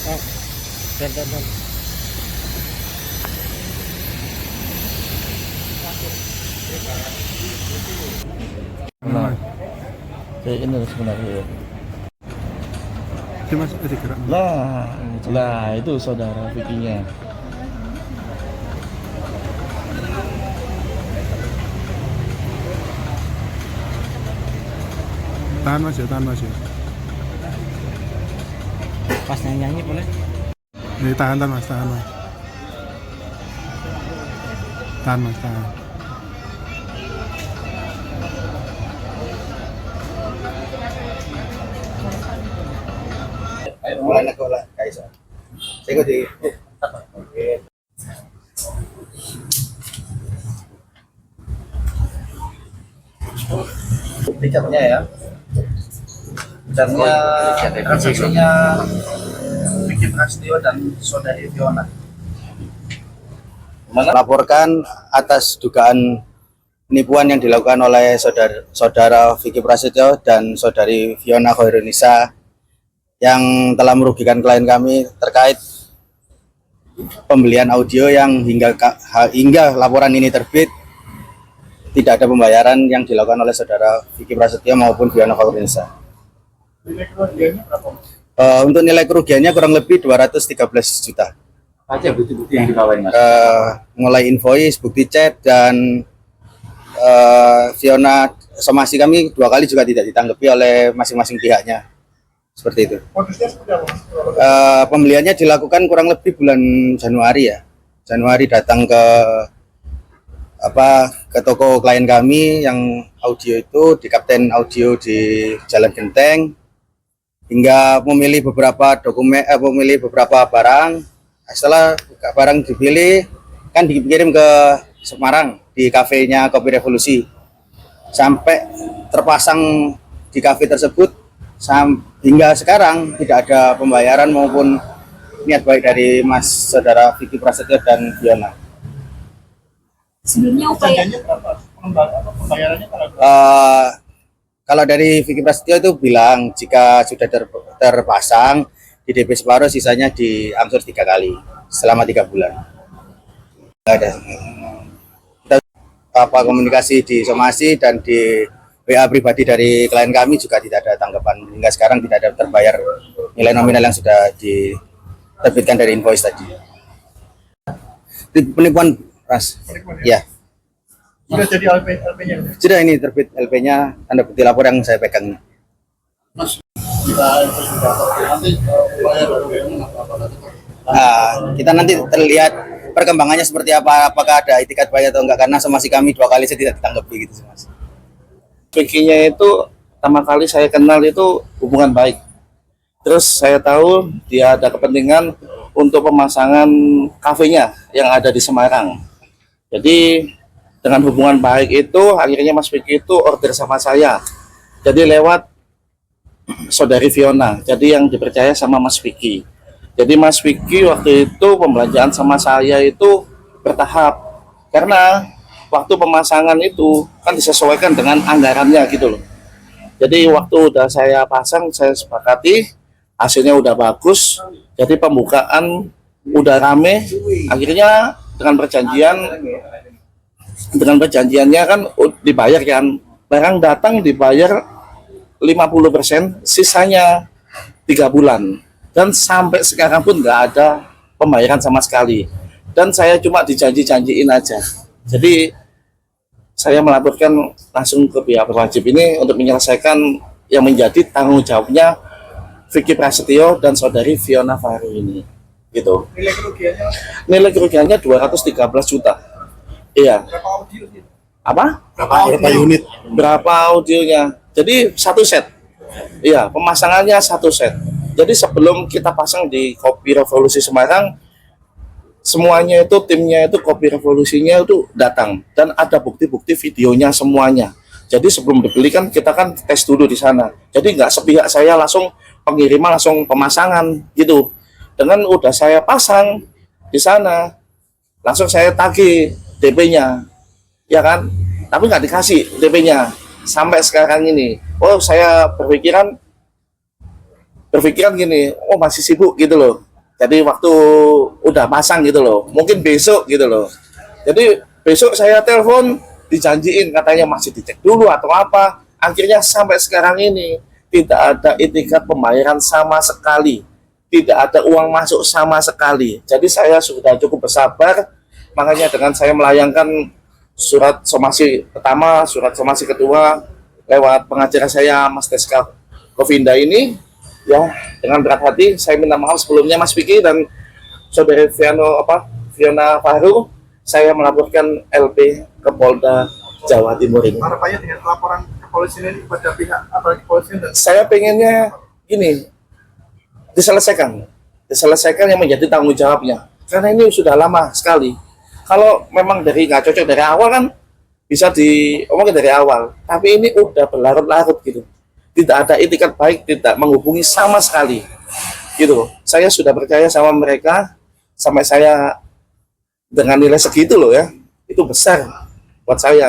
Oh, dan. Nah, kayak ini sebenarnya. Dia masih gerak. Lah itu saudara Vicky-nya. Tahan mas ya. Pas nyanyi boleh? Nih tahan mas. Tahan. Ayo mulai nak olah Kaisa. Saya di. Oke. Richardnya ya. Transaksinya Vicky Prasetyo dan Saudari Fiona. Melaporkan atas dugaan penipuan yang dilakukan oleh saudara Vicky Prasetyo dan Saudari Fiona Khairunisa yang telah merugikan klien kami terkait pembelian audio yang hingga laporan ini terbit tidak ada pembayaran yang dilakukan oleh saudara Vicky Prasetyo maupun Fiona Khairunisa. Untuk nilai kerugiannya kurang lebih 213 juta. Aja bukti-bukti yang dibawain mas. Mulai invoice, bukti chat, dan Fiona somasi kami 2 kali juga tidak ditanggapi oleh masing-masing pihaknya. Seperti itu. Modusnya seperti apa mas? Pembeliannya dilakukan kurang lebih bulan Januari ya. Januari datang ke toko klien kami yang audio itu di Kapten Audio di Jalan Genteng, hingga memilih beberapa barang. Setelah barang dipilih kan dikirim ke Semarang di kafenya Kopi Revolusi, sampai terpasang di kafe tersebut hingga sekarang tidak ada pembayaran maupun niat baik dari saudara Vicky Prasetyo dan Fiona. Sebelumnya upaya Pembayarannya kalau dari Vicky Prasetyo itu bilang jika sudah terpasang di DP separuh, sisanya diangsur 3 kali selama 3 bulan. Ada komunikasi di somasi dan di WA pribadi dari klien kami juga tidak ada tanggapan, hingga sekarang tidak ada terbayar nilai nominal yang sudah diterbitkan dari invoice tadi. Penipuan ras, ya. sudah jadi LP-nya. Sudah, ini terbit LP-nya, tanda bukti lapor yang saya pegang. Mas, Kita nanti terlihat perkembangannya seperti apa, apakah ada itikat baik atau enggak, karena somasi kami 2 kali saya tidak ditanggapi gitu mas. Vicky-nya itu pertama kali saya kenal itu hubungan baik. Terus saya tahu dia ada kepentingan untuk pemasangan kafenya yang ada di Semarang. Jadi dengan hubungan baik itu akhirnya Mas Vicky itu order sama saya. Jadi lewat Saudari Fiona. Jadi yang dipercaya sama Mas Vicky. Jadi Mas Vicky waktu itu pembelanjaan sama saya itu bertahap. Karena waktu pemasangan itu kan disesuaikan dengan anggarannya gitu loh. Jadi waktu udah saya pasang, saya sepakati, hasilnya udah bagus, jadi pembukaan udah rame. Akhirnya dengan perjanjiannya kan dibayar kan, barang datang dibayar 50%, sisanya 3 bulan, dan sampai sekarang pun nggak ada pembayaran sama sekali, dan saya cuma dijanji-janjiin aja. Jadi saya melaporkan langsung ke pihak berwajib ini untuk menyelesaikan yang menjadi tanggung jawabnya Vicky Prasetyo dan Saudari Fiona Fahru ini. Gitu. Nilai kerugiannya 213 juta. Iya. Berapa audio? Apa? Berapa unit? Berapa audionya? Jadi 1 set. Iya, pemasangannya 1 set. Jadi sebelum kita pasang di Kopi Revolusi Semarang, semuanya itu timnya itu Kopi Revolusinya itu datang dan ada bukti-bukti videonya semuanya. Jadi sebelum dibeli kan kita kan tes dulu di sana. Jadi nggak sepihak saya langsung pengiriman langsung pemasangan gitu. Dengan udah saya pasang di sana, langsung saya tagih DP-nya, ya kan? Tapi nggak dikasih DP-nya sampai sekarang ini. Oh saya berpikiran gini, oh masih sibuk gitu loh. Jadi waktu udah pasang gitu loh, mungkin besok gitu loh. Jadi besok saya telepon, dijanjiin katanya masih dicek dulu atau apa. Akhirnya sampai sekarang ini tidak ada itikat pembayaran sama sekali, tidak ada uang masuk sama sekali. Jadi saya sudah cukup bersabar, makanya dengan saya melayangkan surat somasi pertama, surat somasi kedua lewat pengacara saya Mas Teska Kofinda ini, ya dengan berat hati saya minta maaf sebelumnya Mas Vicky dan saudari Fiona Fahru. Saya melaporkan LP ke Polda Jawa Timur ini. Harapannya dengan laporan kepolisian ini pada pihak aparat kepolisian dan Saya pengennya gini, diselesaikan yang menjadi tanggung jawabnya. Karena ini sudah lama sekali. Kalau memang dari nggak cocok dari awal kan bisa diomongin dari awal. Tapi ini udah berlarut-larut gitu. Tidak ada itikat baik, tidak menghubungi sama sekali. Gitu. Saya sudah percaya sama mereka sampai saya dengan nilai segitu loh ya. Itu besar buat saya.